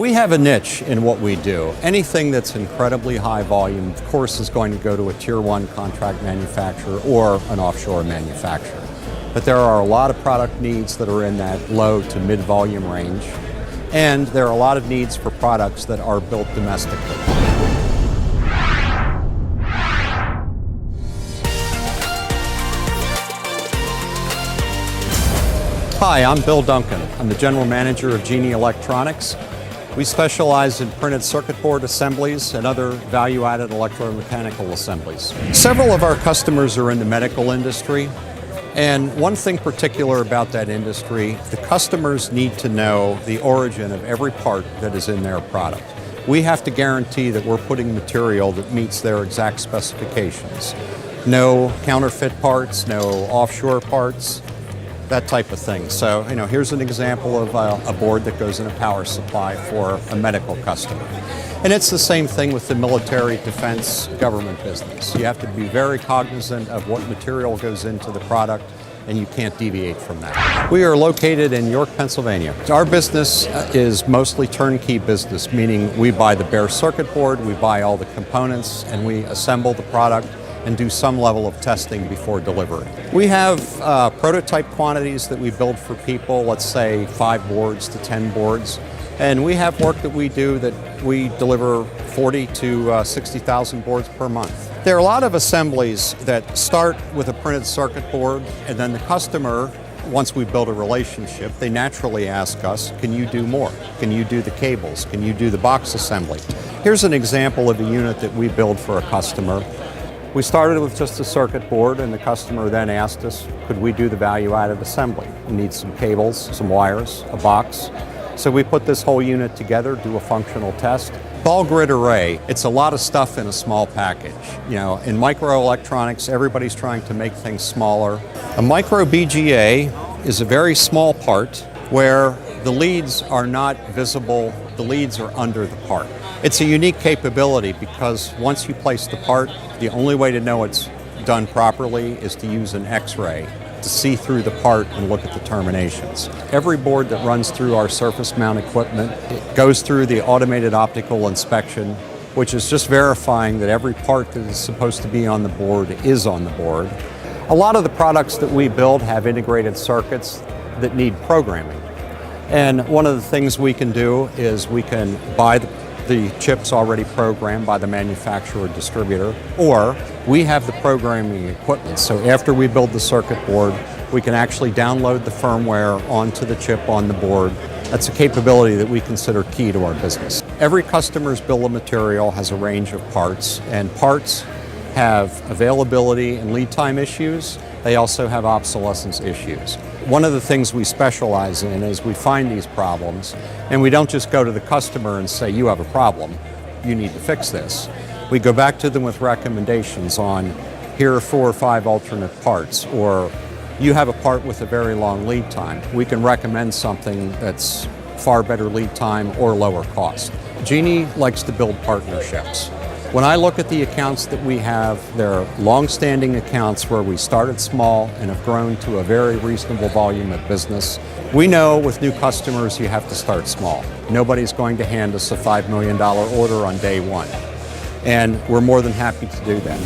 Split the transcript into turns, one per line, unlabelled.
We have a niche in what we do. Anything that's incredibly high volume, of course, is going to go to a Tier 1 contract manufacturer or an offshore manufacturer. But there are a lot of product needs that are in that low to mid-volume range, and there are a lot of needs for products that are built domestically. Hi, I'm Bill Duncan. I'm the General Manager of Genie Electronics. We specialize in printed circuit board assemblies and other value-added electromechanical assemblies. Several of our customers are in the medical industry, and one thing particular about that industry, the customers need to know the origin of every part that is in their product. We have to guarantee that we're putting material that meets their exact specifications. No counterfeit parts, no offshore parts, that type of thing. So, here's an example of a board that goes in a power supply for a medical customer. And it's the same thing with the military, defense, government business. You have to be very cognizant of what material goes into the product, and you can't deviate from that. We are located in York, Pennsylvania. Our business is mostly turnkey business, meaning we buy the bare circuit board, we buy all the components, and we assemble the product and do some level of testing before delivery. We have prototype quantities that we build for people, let's say 5 boards to 10 boards. And we have work that we do that we deliver 40 to 60,000 boards per month. There are a lot of assemblies that start with a printed circuit board, and then the customer, once we build a relationship, they naturally ask us, can you do more? Can you do the cables? Can you do the box assembly? Here's an example of a unit that we build for a customer. We started with just a circuit board, and the customer then asked us, could we do the value-added assembly? We need some cables, some wires, a box. So we put this whole unit together, do a functional test. Ball grid array, it's a lot of stuff in a small package. In microelectronics, everybody's trying to make things smaller. A micro BGA is a very small part where the leads are not visible, the leads are under the part. It's a unique capability because once you place the part, the only way to know it's done properly is to use an X-ray to see through the part and look at the terminations. Every board that runs through our surface mount equipment, it goes through the automated optical inspection, which is just verifying that every part that is supposed to be on the board is on the board. A lot of the products that we build have integrated circuits that need programming. And one of the things we can do is we can buy the chips already programmed by the manufacturer or distributor, or we have the programming equipment. So after we build the circuit board, we can actually download the firmware onto the chip on the board. That's a capability that we consider key to our business. Every customer's bill of material has a range of parts, and parts have availability and lead time issues. They also have obsolescence issues. One of the things we specialize in is we find these problems, and we don't just go to the customer and say, you have a problem, you need to fix this. We go back to them with recommendations on, here are 4 or 5 alternate parts, or you have a part with a very long lead time. We can recommend something that's far better lead time or lower cost. Genie likes to build partnerships. When I look at the accounts that we have, they're long-standing accounts where we started small and have grown to a very reasonable volume of business. We know with new customers you have to start small. Nobody's going to hand us a $5 million order on day one. And we're more than happy to do that.